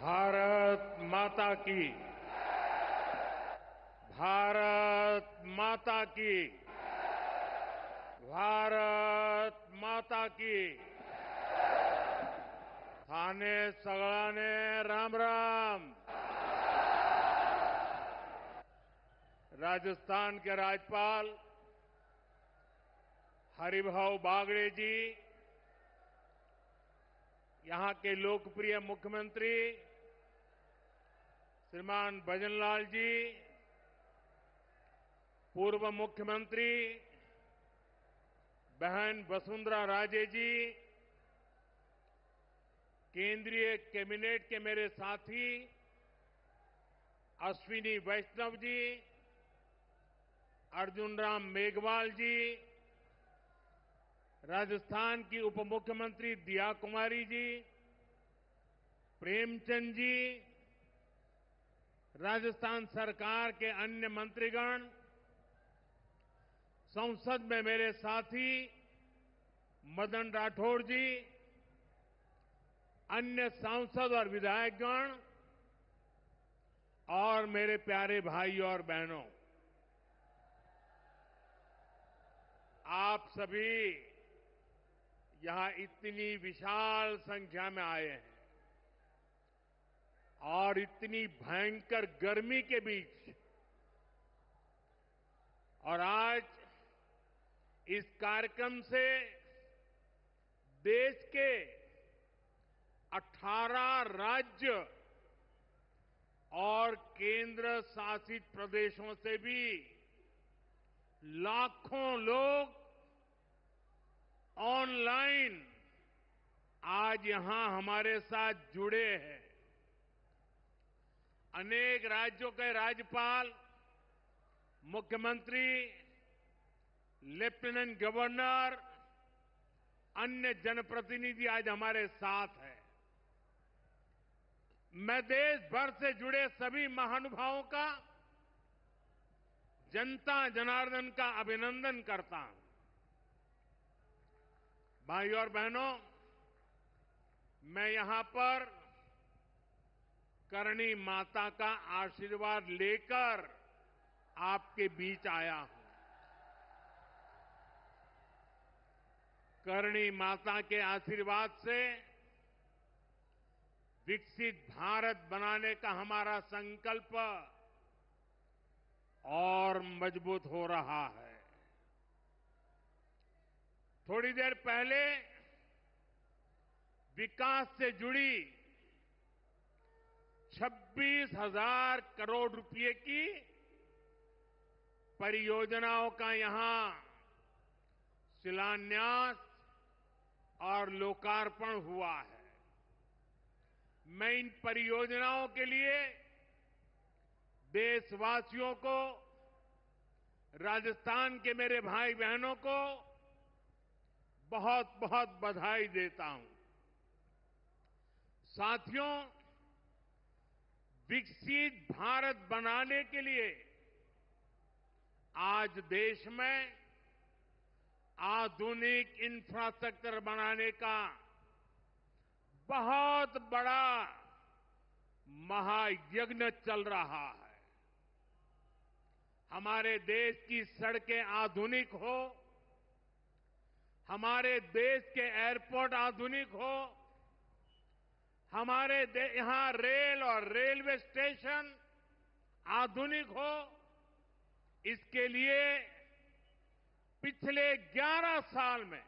भारत माता की। भारत माता की। भारत माता की। थाने सगळाने राम राम। राजस्थान के राज्यपाल हरिभाऊ बागड़े जी, यहां के लोकप्रिय मुख्यमंत्री श्रीमान भजनलाल जी, पूर्व मुख्यमंत्री बहन वसुंधरा राजे जी, केंद्रीय कैबिनेट के मेरे साथी अश्विनी वैष्णव जी, अर्जुन राम मेघवाल जी, राजस्थान की उप मुख्यमंत्री दिया कुमारी जी, प्रेमचंद जी, राजस्थान सरकार के अन्य मंत्रीगण, संसद में मेरे साथी मदन राठौड़ जी, अन्य सांसद और विधायकगण और मेरे प्यारे भाइयों और बहनों, आप सभी यहां इतनी विशाल संख्या में आए हैं और इतनी भयंकर गर्मी के बीच, और आज इस कार्यक्रम से देश के 18 राज्य और केंद्र शासित प्रदेशों से भी लाखों लोग ऑनलाइन आज यहां हमारे साथ जुड़े हैं। अनेक राज्यों के राज्यपाल, मुख्यमंत्री, लेफ्टिनेंट गवर्नर, अन्य जनप्रतिनिधि आज हमारे साथ हैं। मैं देश भर से जुड़े सभी महानुभावों का, जनता जनार्दन का अभिनंदन करता हूं। भाइयों और बहनों, मैं यहां पर करणी माता का आशीर्वाद लेकर आपके बीच आया हूं। करणी माता के आशीर्वाद से विकसित भारत बनाने का हमारा संकल्प और मजबूत हो रहा है। थोड़ी देर पहले विकास से जुड़ी 26,000 करोड़ रुपए की परियोजनाओं का यहां शिलान्यास और लोकार्पण हुआ है। मैं इन परियोजनाओं के लिए देशवासियों को, राजस्थान के मेरे भाई बहनों को बहुत बहुत बधाई देता हूं। साथियों, विकसित भारत बनाने के लिए आज देश में आधुनिक इंफ्रास्ट्रक्चर बनाने का बहुत बड़ा महायज्ञ चल रहा है। हमारे देश की सड़कें आधुनिक हो, हमारे देश के एयरपोर्ट आधुनिक हो, हमारे यहां रेल और रेलवे स्टेशन आधुनिक हो, इसके लिए पिछले 11 साल में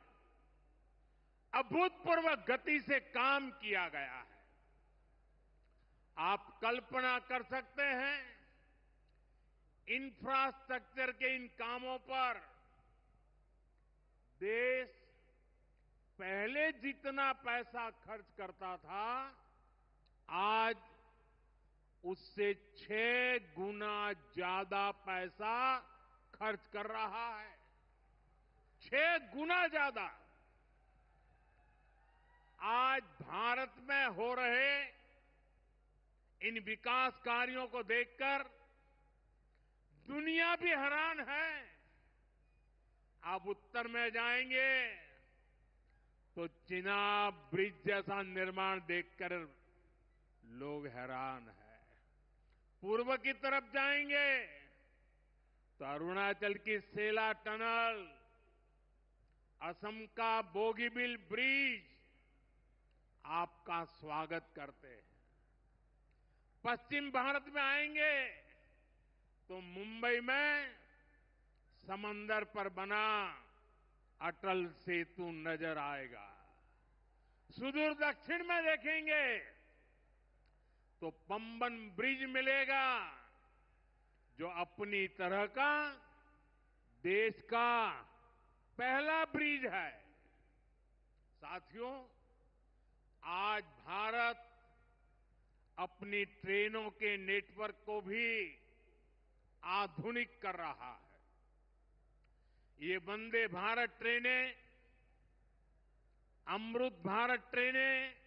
अभूतपूर्व गति से काम किया गया है। आप कल्पना कर सकते हैं, इंफ्रास्ट्रक्चर के इन कामों पर देश पहले जितना पैसा खर्च करता था, आज उससे 6 गुना ज्यादा पैसा खर्च कर रहा है। 6 गुना ज्यादा। आज भारत में हो रहे इन विकास कार्यों को देखकर दुनिया भी हैरान है। आप उत्तर में जाएंगे तो चिनाब ब्रिज जैसा निर्माण देखकर लोग हैरान हैं। पूर्व की तरफ जाएंगे तो अरुणाचल की सेला टनल, असम का बोगीबिल ब्रिज आपका स्वागत करते हैं। पश्चिम भारत में आएंगे तो मुंबई में समंदर पर बना अटल सेतु नजर आएगा। सुदूर दक्षिण में देखेंगे तो पंबन ब्रिज मिलेगा, जो अपनी तरह का देश का पहला ब्रिज है। साथियों, आज भारत अपनी ट्रेनों के नेटवर्क को भी आधुनिक कर रहा है। ये वंदे भारत ट्रेनें, अमृत भारत ट्रेनें,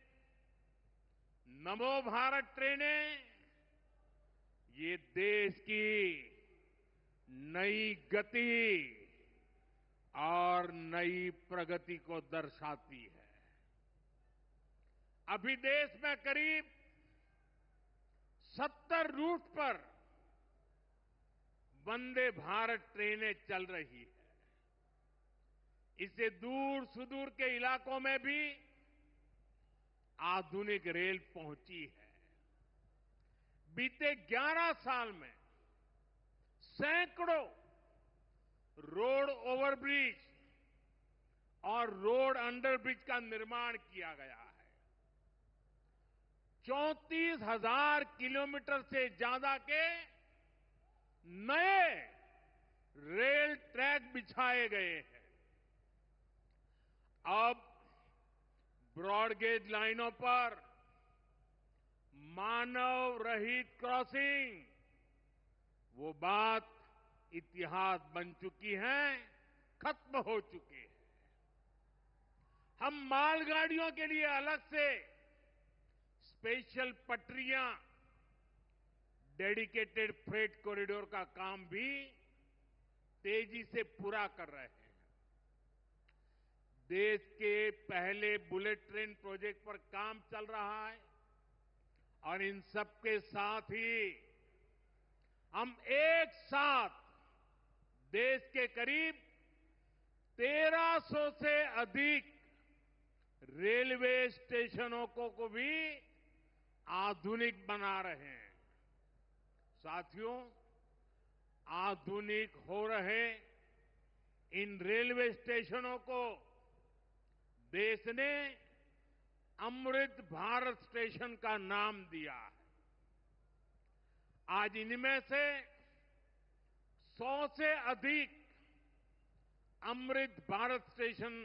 नमो भारत ट्रेनें, ये देश की नई गति और नई प्रगति को दर्शाती है। अभी देश में करीब 70 रूट पर वंदे भारत ट्रेनें चल रही है। इससे दूर सुदूर के इलाकों में भी आधुनिक रेल पहुंची है। बीते 11 साल में सैकड़ों रोड ओवरब्रिज और रोड अंडरब्रिज का निर्माण किया गया है। 34,000 किलोमीटर से ज्यादा के नए रेल ट्रैक बिछाए गए हैं। अब ब्रॉडगेज लाइनों पर मानव रहित क्रॉसिंग, वो बात इतिहास बन चुकी है, खत्म हो चुकी है। हम मालगाड़ियों के लिए अलग से स्पेशल पटरियां, डेडिकेटेड फ्रेट कॉरिडोर का काम भी तेजी से पूरा कर रहे हैं। देश के पहले बुलेट ट्रेन प्रोजेक्ट पर काम चल रहा है और इन सबके साथ ही हम एक साथ देश के करीब 1300 से अधिक रेलवे स्टेशनों को भी आधुनिक बना रहे हैं। साथियों, आधुनिक हो रहे इन रेलवे स्टेशनों को देश ने अमृत भारत स्टेशन का नाम दिया है। आज इनमें से 100 से अधिक अमृत भारत स्टेशन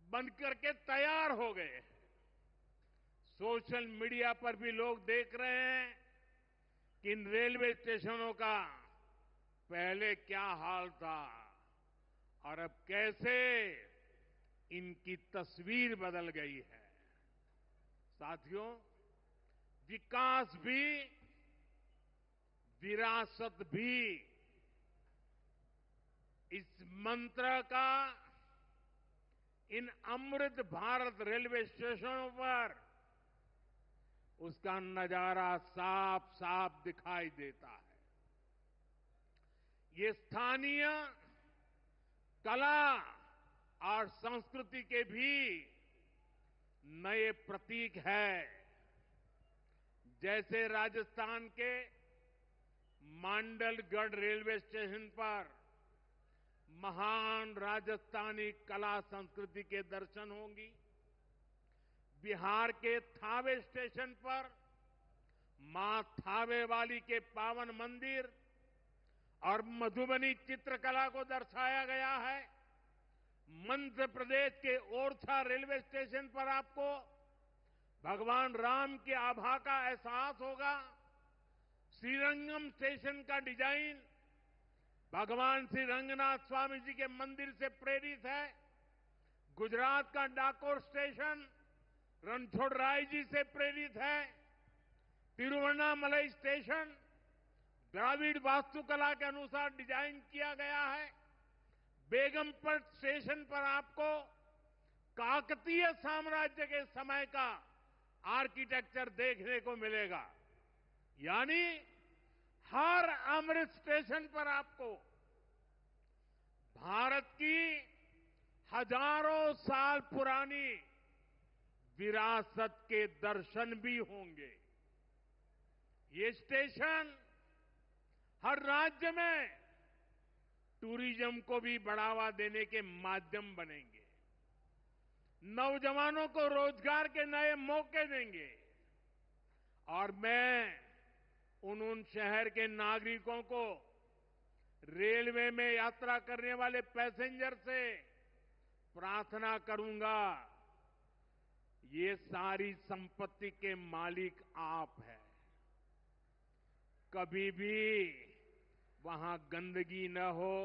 बनकर के तैयार हो गए हैं। सोशल मीडिया पर भी लोग देख रहे हैं कि इन रेलवे स्टेशनों का पहले क्या हाल था और अब कैसे इनकी तस्वीर बदल गई है। साथियों, विकास भी, विरासत भी, इस मंत्र का इन अमृत भारत रेलवे स्टेशनों पर उसका नजारा साफ साफ दिखाई देता है। ये स्थानीय कला और संस्कृति के भी नए प्रतीक है। जैसे राजस्थान के मांडलगढ़ रेलवे स्टेशन पर महान राजस्थानी कला संस्कृति के दर्शन होंगी। बिहार के थावे स्टेशन पर मां थावे वाली के पावन मंदिर और मधुबनी चित्रकला को दर्शाया गया है। मध्य प्रदेश के ओरछा रेलवे स्टेशन पर आपको भगवान राम की आभा का एहसास होगा। श्रीरंगम स्टेशन का डिजाइन भगवान श्री रंगनाथ स्वामी जी के मंदिर से प्रेरित है। गुजरात का डाकोर स्टेशन रणछोड़राय जी से प्रेरित है। तिरुवन्नामलई स्टेशन द्राविड़ वास्तुकला के अनुसार डिजाइन किया गया है। बेगमपट स्टेशन पर आपको काकतीय साम्राज्य के समय का आर्किटेक्चर देखने को मिलेगा। यानी हर अमृत स्टेशन पर आपको भारत की हजारों साल पुरानी विरासत के दर्शन भी होंगे। ये स्टेशन हर राज्य में टूरिज्म को भी बढ़ावा देने के माध्यम बनेंगे, नौजवानों को रोजगार के नए मौके देंगे और मैं उन शहर के नागरिकों को, रेलवे में यात्रा करने वाले पैसेंजर से प्रार्थना करूंगा, ये सारी संपत्ति के मालिक आप हैं। कभी भी वहां गंदगी न हो,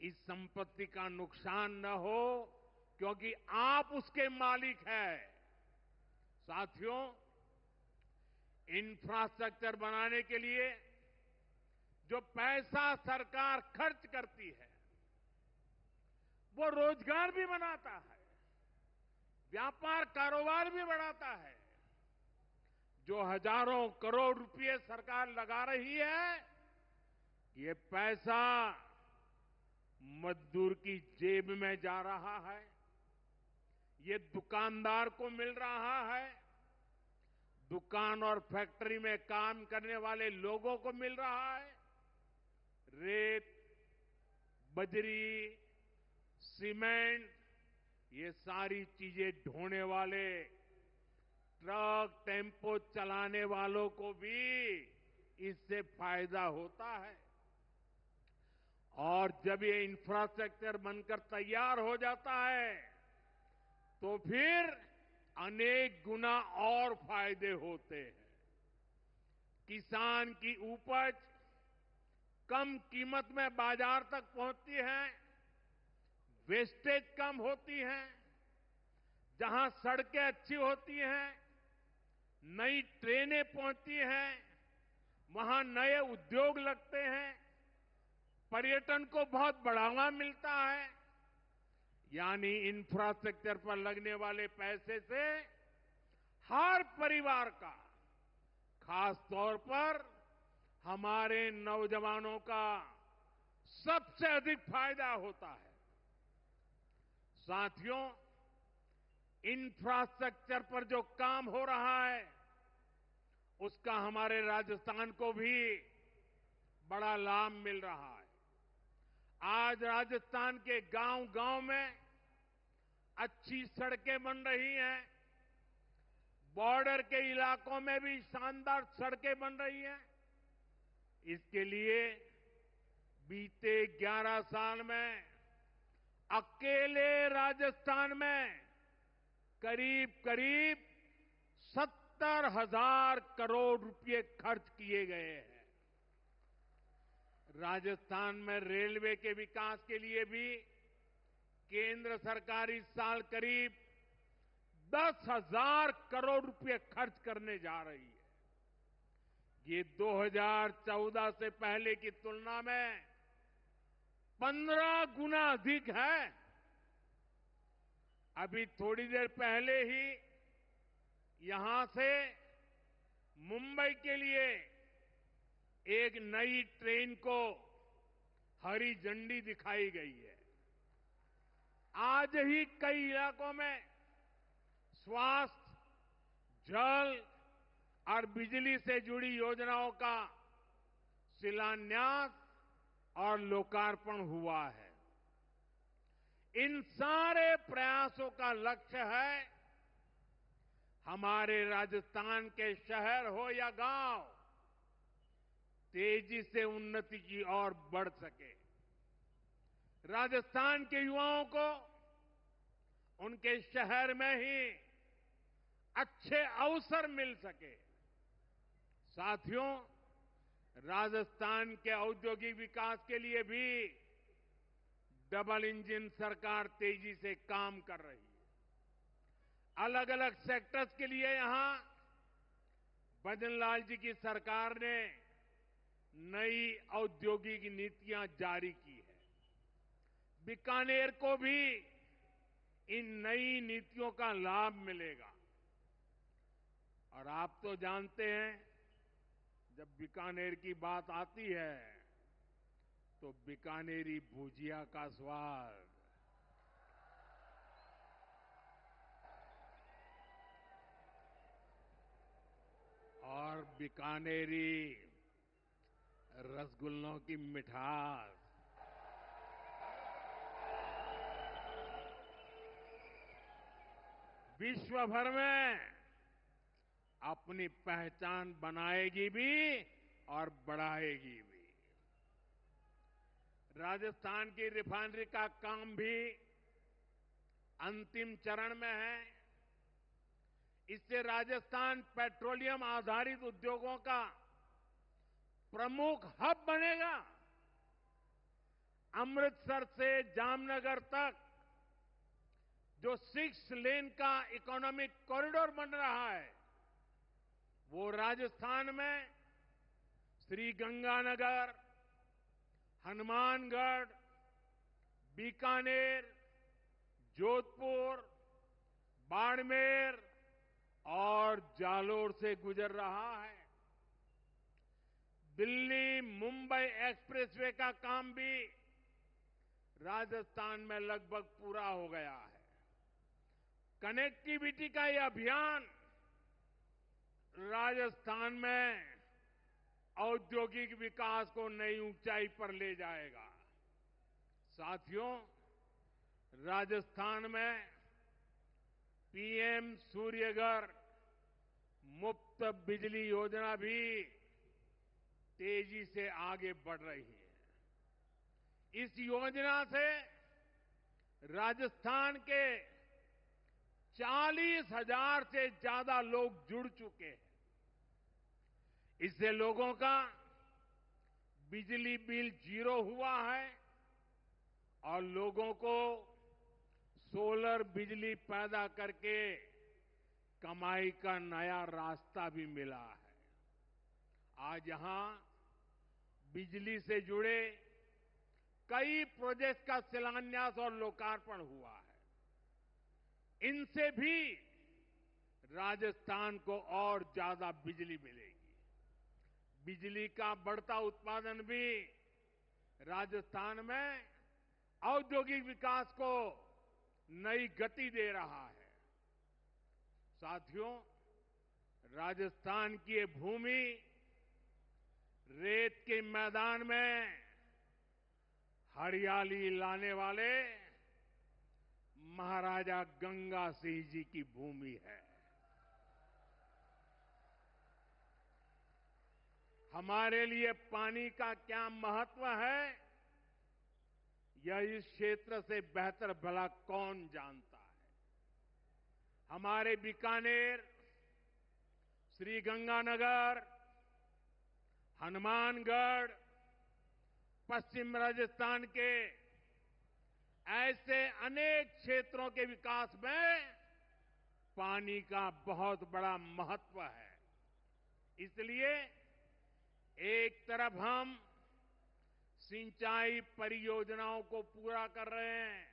इस संपत्ति का नुकसान न हो, क्योंकि आप उसके मालिक हैं। साथियों, इंफ्रास्ट्रक्चर बनाने के लिए जो पैसा सरकार खर्च करती है, वो रोजगार भी बनाता है, व्यापार कारोबार भी बढ़ाता है। जो हजारों करोड़ रुपए सरकार लगा रही है, ये पैसा मजदूर की जेब में जा रहा है, ये दुकानदार को मिल रहा है, दुकान और फैक्ट्री में काम करने वाले लोगों को मिल रहा है। रेत, बजरी, सीमेंट, ये सारी चीजें ढोने वाले ट्रक, टेम्पो चलाने वालों को भी इससे फायदा होता है। और जब ये इंफ्रास्ट्रक्चर बनकर तैयार हो जाता है, तो फिर अनेक गुना और फायदे होते हैं। किसान की उपज कम कीमत में बाजार तक पहुंचती है, वेस्टेज कम होती है, जहां सड़कें अच्छी होती हैं, नई ट्रेनें पहुंचती हैं, वहां नए उद्योग लगते हैं, पर्यटन को बहुत बढ़ावा मिलता है। यानी इंफ्रास्ट्रक्चर पर लगने वाले पैसे से हर परिवार का, खास तौर पर हमारे नौजवानों का सबसे अधिक फायदा होता है। साथियों, इंफ्रास्ट्रक्चर पर जो काम हो रहा है, उसका हमारे राजस्थान को भी बड़ा लाभ मिल रहा है। आज राजस्थान के गांव-गांव में अच्छी सड़कें बन रही हैं, बॉर्डर के इलाकों में भी शानदार सड़कें बन रही हैं। इसके लिए बीते 11 साल में अकेले राजस्थान में करीब 70,000 करोड़ रुपए खर्च किए गए हैं। राजस्थान में रेलवे के विकास के लिए भी केंद्र सरकार इस साल करीब 10,000 करोड़ रुपए खर्च करने जा रही है। ये 2014 से पहले की तुलना में 15 गुना अधिक है। अभी थोड़ी देर पहले ही यहां से मुंबई के लिए एक नई ट्रेन को हरी झंडी दिखाई गई है। आज ही कई इलाकों में स्वास्थ्य, जल और बिजली से जुड़ी योजनाओं का शिलान्यास और लोकार्पण हुआ है। इन सारे प्रयासों का लक्ष्य है हमारे राजस्थान के शहर हो या गांव तेजी से उन्नति की ओर बढ़ सके। राजस्थान के युवाओं को उनके शहर में ही अच्छे अवसर मिल सके। साथियों, राजस्थान के औद्योगिक विकास के लिए भी डबल इंजन सरकार तेजी से काम कर रही है। अलग अलग सेक्टर्स के लिए यहां भजनलाल जी की सरकार ने नई औद्योगिक नीतियां जारी की है। बीकानेर को भी इन नई नीतियों का लाभ मिलेगा। और आप तो जानते हैं, जब बीकानेर की बात आती है तो बीकानेरी भुजिया का स्वाद, और बीकानेरी रसगुल्लों की मिठास, विश्व भर में अपनी पहचान बनाएगी भी और बढ़ाएगी भी। राजस्थान की रिफाइनरी का काम भी अंतिम चरण में है। इससे राजस्थान पेट्रोलियम आधारित उद्योगों का प्रमुख हब बनेगा। अमृतसर से जामनगर तक जो 6 लेन का इकोनॉमिक कॉरिडोर बन रहा है, वो राजस्थान में श्रीगंगानगर, हनुमानगढ़, बीकानेर, जोधपुर, बाड़मेर और जालोर से गुजर रहा है। दिल्ली मुंबई एक्सप्रेसवे का काम भी राजस्थान में लगभग पूरा हो गया है। कनेक्टिविटी का ये अभियान राजस्थान में औद्योगिक विकास को नई ऊंचाई पर ले जाएगा। साथियों, राजस्थान में पीएम सूर्यघर मुफ्त बिजली योजना भी तेजी से आगे बढ़ रही है। इस योजना से राजस्थान के 40,000 से ज्यादा लोग जुड़ चुके हैं। इससे लोगों का बिजली बिल 0 हुआ है और लोगों को सोलर बिजली पैदा करके कमाई का नया रास्ता भी मिला है। आज यहां बिजली से जुड़े कई प्रोजेक्ट का शिलान्यास और लोकार्पण हुआ है। इनसे भी राजस्थान को और ज्यादा बिजली मिलेगी। बिजली का बढ़ता उत्पादन भी राजस्थान में औद्योगिक विकास को नई गति दे रहा है। साथियों, राजस्थान की ये भूमि रेत के मैदान में हरियाली लाने वाले महाराजा गंगा सिंह जी की भूमि है। हमारे लिए पानी का क्या महत्व है, यह इस क्षेत्र से बेहतर भला कौन जानता है। हमारे बीकानेर, श्रीगंगानगर, हनुमानगढ़, पश्चिम राजस्थान के ऐसे अनेक क्षेत्रों के विकास में पानी का बहुत बड़ा महत्व है। इसलिए एक तरफ हम सिंचाई परियोजनाओं को पूरा कर रहे हैं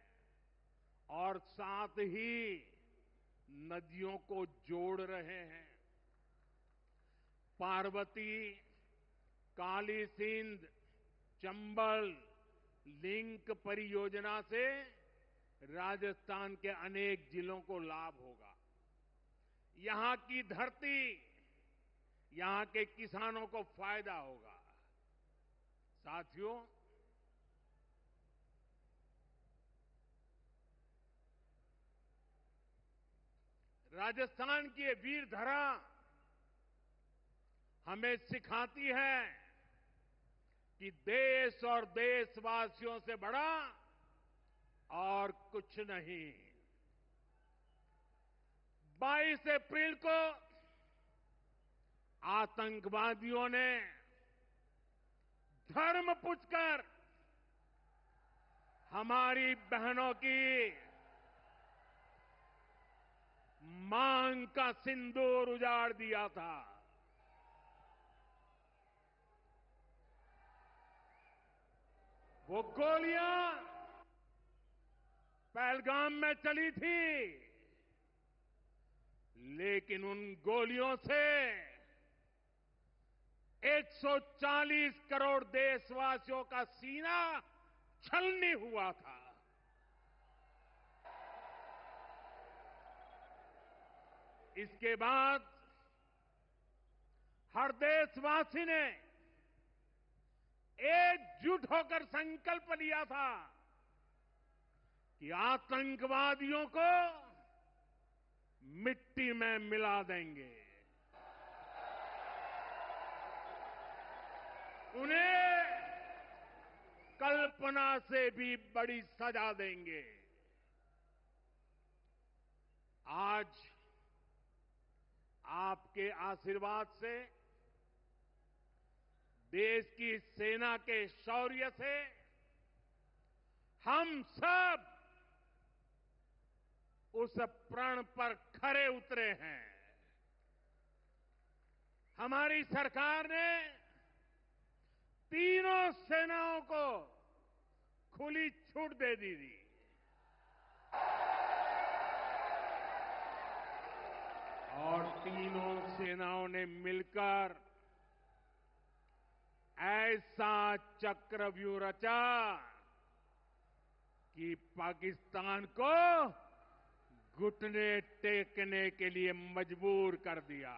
और साथ ही नदियों को जोड़ रहे हैं। पार्वती, काली सिंध, चंबल लिंक परियोजना से राजस्थान के अनेक जिलों को लाभ होगा। यहां की धरती, यहां के किसानों को फायदा होगा। साथियों, राजस्थान की ये वीर धरा हमें सिखाती है कि देश और देशवासियों से बड़ा और कुछ नहीं। 22 अप्रैल को आतंकवादियों ने धर्म पूछकर हमारी बहनों की मांग का सिंदूर उजाड़ दिया था। वो गोलियां पहलगाम में चली थी, लेकिन उन गोलियों से 140 करोड़ देशवासियों का सीना छलनी हुआ था। इसके बाद हर देशवासी ने एकजुट होकर संकल्प लिया था कि आतंकवादियों को मिट्टी में मिला देंगे, उन्हें कल्पना से भी बड़ी सजा देंगे। आज आपके आशीर्वाद से, देश की सेना के शौर्य से हम सब उस प्रण पर खरे उतरे हैं। हमारी सरकार ने तीनों सेनाओं को खुली छूट दे दी थी। और तीनों सेनाओं ने मिलकर ऐसा चक्रव्यूह रचा कि पाकिस्तान को घुटने टेकने के लिए मजबूर कर दिया।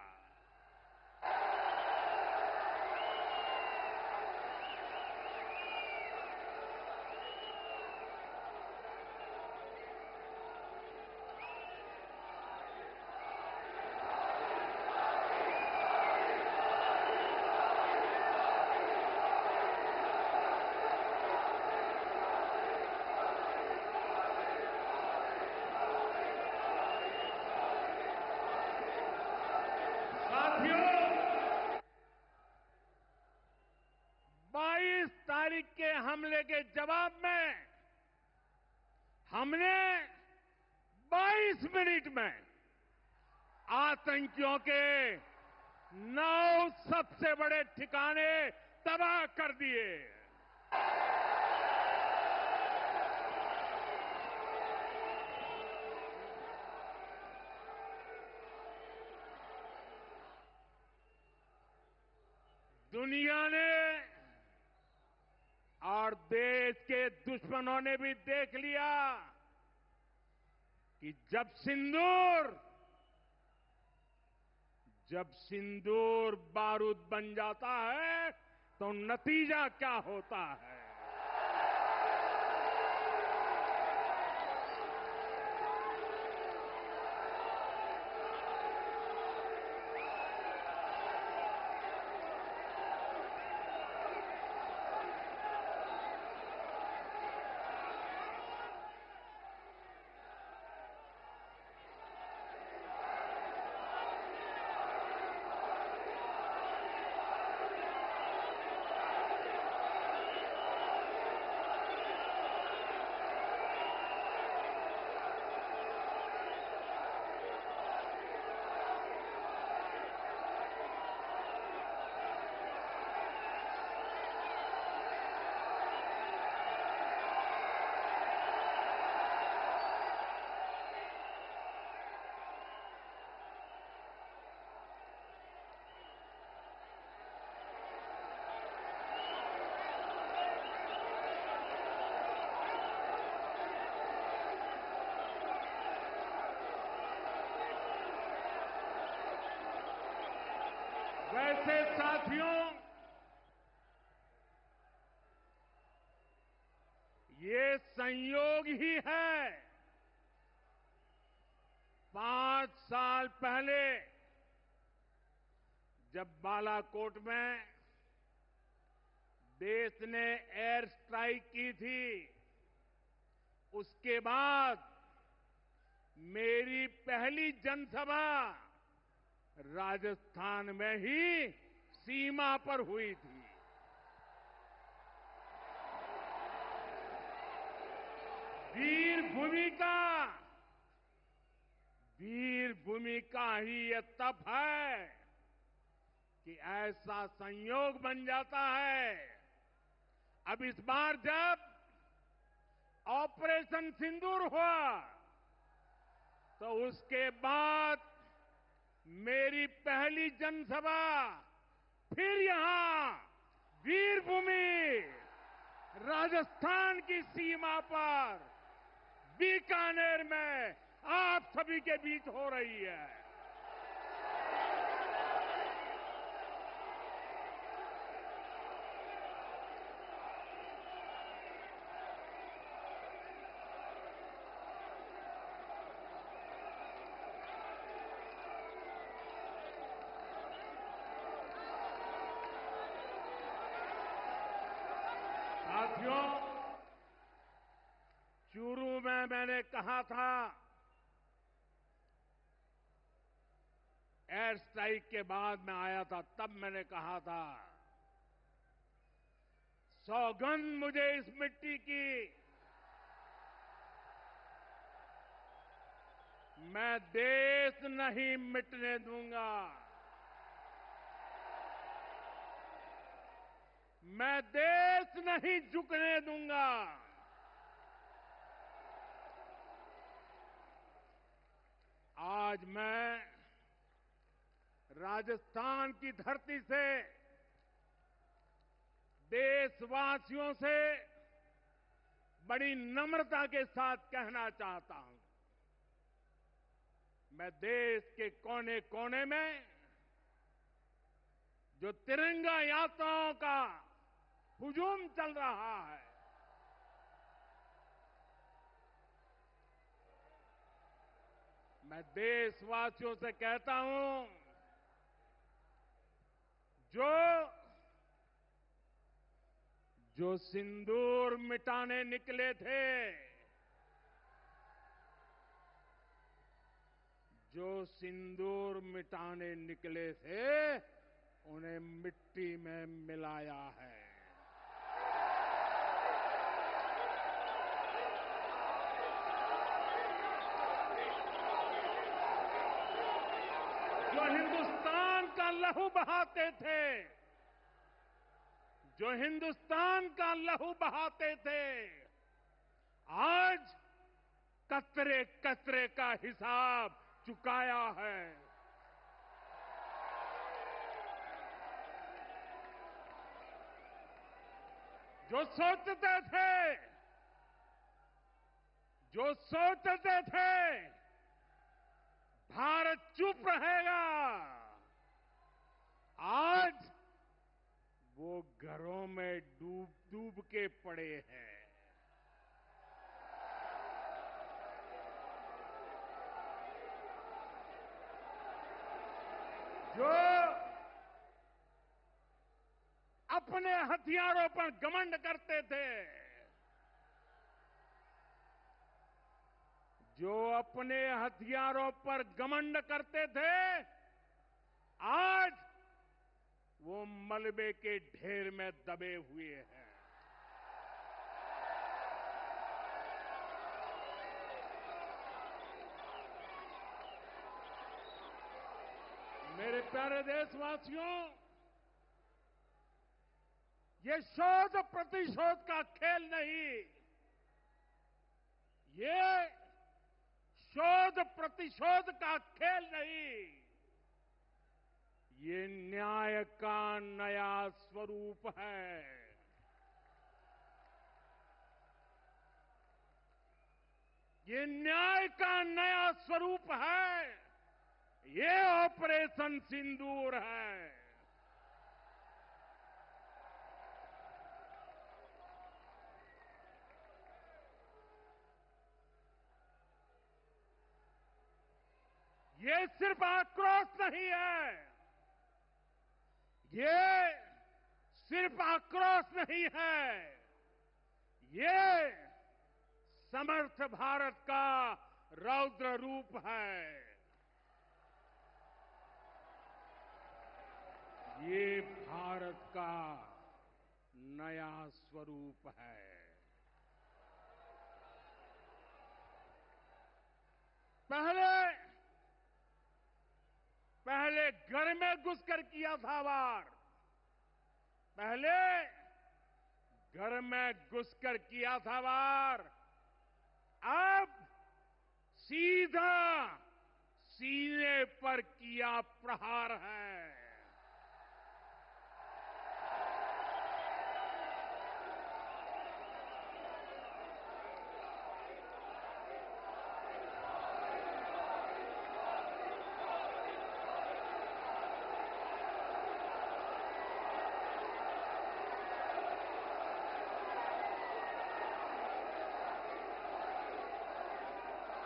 साथियों, 22 तारीख के हमले के जवाब में हमने 22 मिनट में आतंकियों के 9 सबसे बड़े ठिकाने तबाह कर दिए। दुनिया ने और देश के दुश्मनों ने भी देख लिया कि जब सिंदूर बारूद बन जाता है तो नतीजा क्या होता है। वैसे साथियों, ये संयोग ही है। 5 साल पहले जब बालाकोट में देश ने एयर स्ट्राइक की थी, उसके बाद मेरी पहली जनसभा राजस्थान में ही सीमा पर हुई थी। वीर भूमि का ही ये तप है कि ऐसा संयोग बन जाता है। अब इस बार जब ऑपरेशन सिंदूर हुआ तो उसके बाद मेरी पहली जनसभा फिर यहां वीरभूमि राजस्थान की सीमा पर बीकानेर में आप सभी के बीच हो रही है। साथियों, चूरू में मैंने कहा था, एयर स्ट्राइक के बाद मैं आया था, तब मैंने कहा था, सौगंध मुझे इस मिट्टी की, मैं देश नहीं मिटने दूंगा। मैं देश नहीं झुकने दूंगा। आज मैं राजस्थान की धरती से देशवासियों से बड़ी नम्रता के साथ कहना चाहता हूं, मैं देश के कोने कोने में जो तिरंगा यात्राओं का हुजूम चल रहा है, मैं देशवासियों से कहता हूं, जो सिंदूर मिटाने निकले थे, जो सिंदूर मिटाने निकले थे, उन्हें मिट्टी में मिलाया है। जो हिंदुस्तान का लहू बहाते थे, जो हिंदुस्तान का लहू बहाते थे, आज कतरे कतरे का हिसाब चुकाया है। जो सोचते थे भारत चुप रहेगा, आज वो घरों में डूब डूब के पड़े हैं। जो अपने हथियारों पर घमंड करते थे, जो अपने हथियारों पर घमंड करते थे, आज वो मलबे के ढेर में दबे हुए हैं। मेरे प्यारे देशवासियों, ये शोध प्रतिशोध का खेल नहीं, ये शोध प्रतिशोध का खेल नहीं, ये न्याय का नया स्वरूप है। ये न्याय का नया स्वरूप है। ये ऑपरेशन सिंदूर है। ये सिर्फ आक्रोश नहीं है, ये सिर्फ आक्रोश नहीं है, ये समर्थ भारत का रौद्र रूप है। ये भारत का नया स्वरूप है। पहले घर में घुसकर किया था वार, पहले घर में घुसकर किया था वार, अब सीधा सीने पर किया प्रहार है।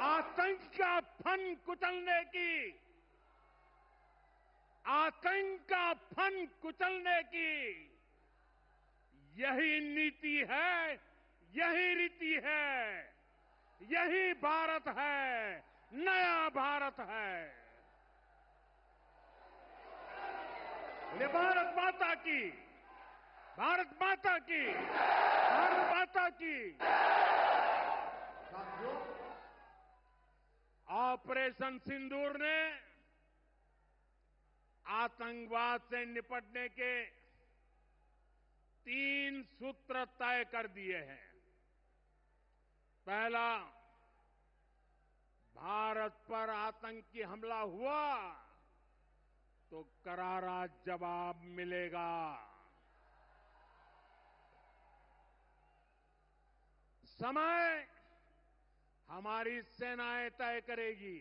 आतंक का फन कुचलने की, आतंक का फन कुचलने की यही नीति है, यही रीति है, यही भारत है, नया भारत है। बोले भारत माता की, भारत माता की, भारत माता की। साथियों, ऑपरेशन सिंदूर ने आतंकवाद से निपटने के 3 सूत्र तय कर दिए हैं। पहला, भारत पर आतंकी हमला हुआ तो करारा जवाब मिलेगा। समय हमारी सेनाएं तय करेगी,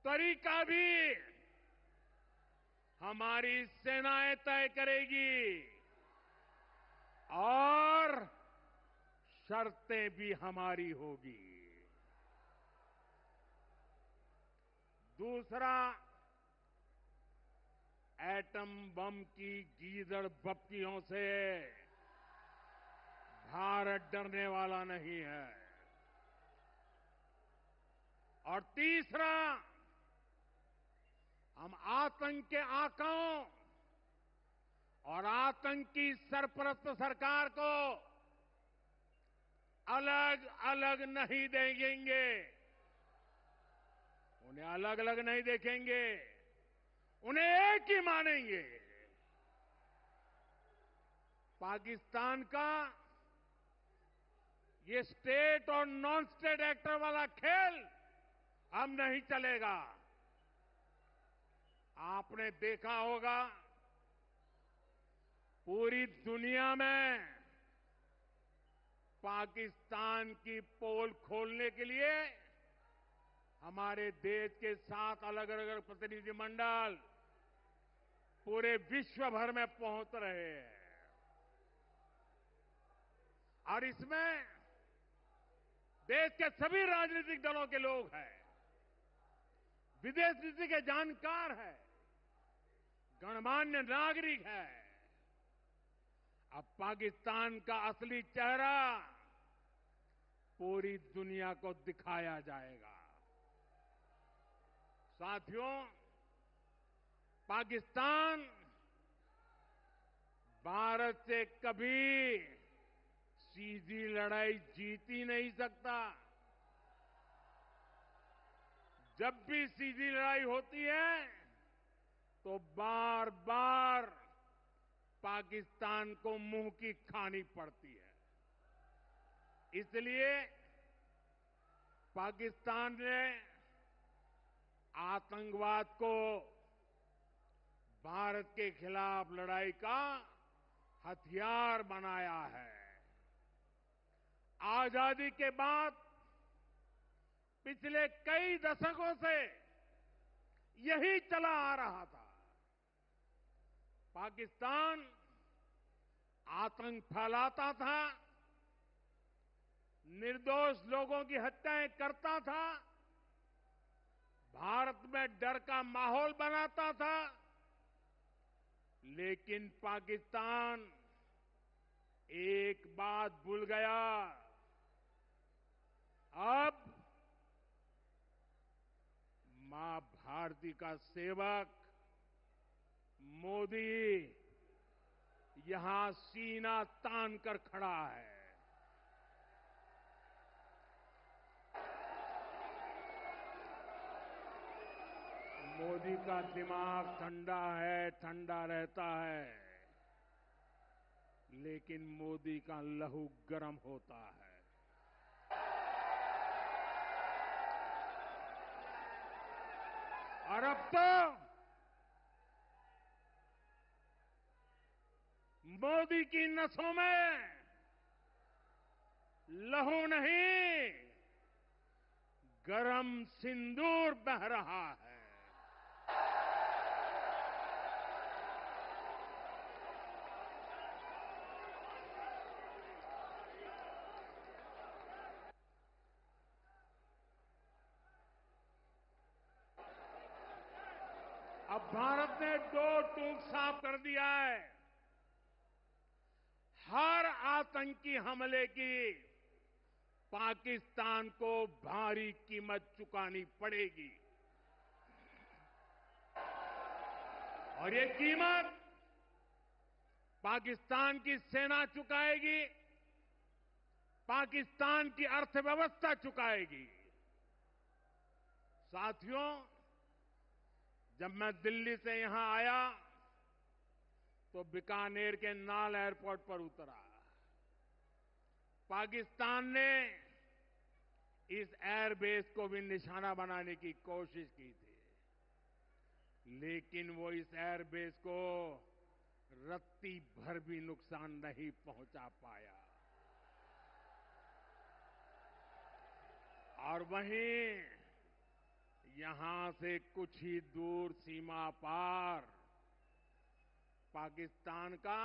तरीका भी हमारी सेनाएं तय करेगी और शर्तें भी हमारी होगी। दूसरा, एटम बम की गीदड़ बप्तियों से भारत डरने वाला नहीं है। और तीसरा, हम आतंक के आकाओं और आतंकी सरपरस्त सरकार को अलग अलग नहीं देखेंगे, उन्हें अलग अलग नहीं देखेंगे, उन्हें एक ही मानेंगे। पाकिस्तान का ये स्टेट और नॉन स्टेट एक्टर वाला खेल अब नहीं चलेगा। आपने देखा होगा, पूरी दुनिया में पाकिस्तान की पोल खोलने के लिए हमारे देश के 7 अलग अलग प्रतिनिधिमंडल पूरे विश्व भर में पहुंच रहे हैं। और इसमें देश के सभी राजनीतिक दलों के लोग हैं, विदेश नीति के जानकार हैं, गणमान्य नागरिक हैं। अब पाकिस्तान का असली चेहरा पूरी दुनिया को दिखाया जाएगा। साथियों, पाकिस्तान भारत से कभी सीधी लड़ाई जीत ही नहीं सकता। जब भी सीधी लड़ाई होती है तो बार बार पाकिस्तान को मुंह की खानी पड़ती है। इसलिए पाकिस्तान ने आतंकवाद को भारत के खिलाफ लड़ाई का हथियार बनाया है। आजादी के बाद पिछले कई दशकों से यही चला आ रहा था। पाकिस्तान आतंक फैलाता था, निर्दोष लोगों की हत्याएं करता था, भारत में डर का माहौल बनाता था। लेकिन पाकिस्तान एक बात भूल गया, अब मां भारती का सेवक मोदी यहां सीना तान कर खड़ा है। मोदी का दिमाग ठंडा है, ठंडा रहता है, लेकिन मोदी का लहू गर्म होता है। और अब तो मोदी की नसों में लहू नहीं, गरम सिंदूर बह रहा है। अब भारत ने दो टूक साफ कर दिया है। हर आतंकी हमले की पाकिस्तान को भारी कीमत चुकानी पड़ेगी और ये कीमत पाकिस्तान की सेना चुकाएगी, पाकिस्तान की अर्थव्यवस्था चुकाएगी। साथियों, जब मैं दिल्ली से यहां आया तो बीकानेर के नाल एयरपोर्ट पर उतरा। पाकिस्तान ने इस एयरबेस को भी निशाना बनाने की कोशिश की थी, लेकिन वो इस एयरबेस को रत्ती भर भी नुकसान नहीं पहुंचा पाया। और वहीं यहां से कुछ ही दूर सीमा पार पाकिस्तान का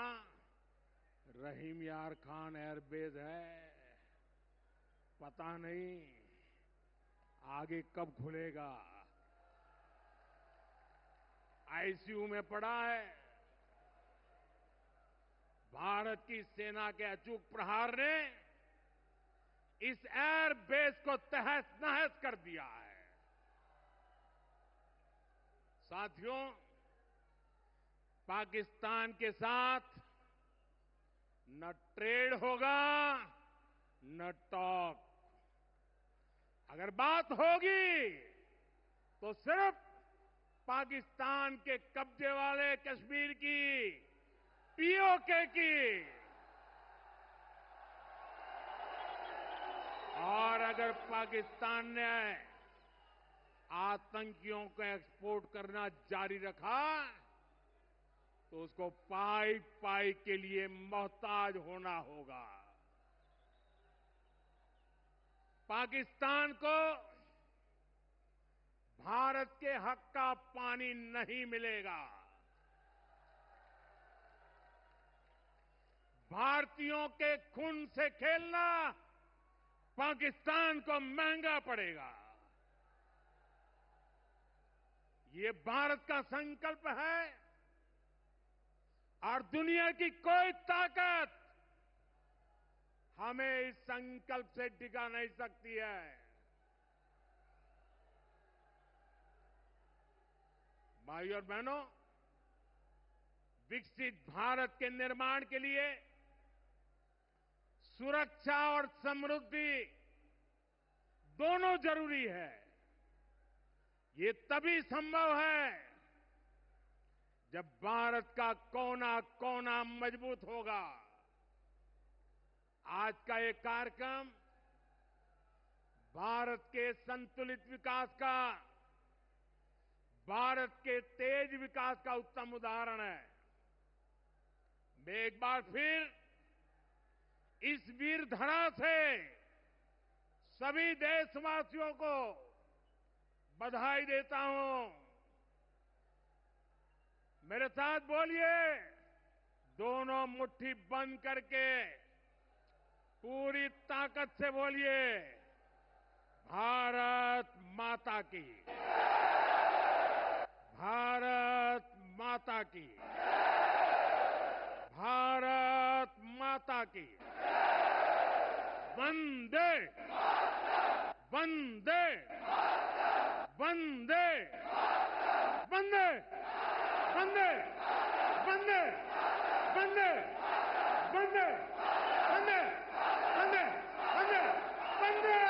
रहीम यार खान एयरबेस है। पता नहीं आगे कब खुलेगा। आईसीयू में पड़ा है। भारत की सेना के अचूक प्रहार ने इस एयरबेस को तहस नहस कर दिया है। साथियों, पाकिस्तान के साथ न ट्रेड होगा न टॉक। अगर बात होगी तो सिर्फ पाकिस्तान के कब्जे वाले कश्मीर की, पीओके की। और अगर पाकिस्तान ने आतंकियों को एक्सपोर्ट करना जारी रखा तो उसको पाई पाई के लिए मोहताज होना होगा। पाकिस्तान को भारत के हक का पानी नहीं मिलेगा। भारतीयों के खून से खेलना पाकिस्तान को महंगा पड़ेगा। ये भारत का संकल्प है और दुनिया की कोई ताकत हमें इस संकल्प से टिका नहीं सकती है। भाइयों और बहनों, विकसित भारत के निर्माण के लिए सुरक्षा और समृद्धि दोनों जरूरी है। ये तभी संभव है जब भारत का कोना कोना मजबूत होगा। आज का ये कार्यक्रम भारत के संतुलित विकास का, भारत के तेज विकास का उत्तम उदाहरण है। मैं एक बार फिर इस वीर धरा से सभी देशवासियों को बधाई देता हूं। मेरे साथ बोलिए, दोनों मुट्ठी बंद करके पूरी ताकत से बोलिए, भारत माता की, भारत माता की, भारत माता की। वंदे वंदे वंदे वंदे वंदे वंदे वंदे वंदे वंदे वंदे वंदे वंदे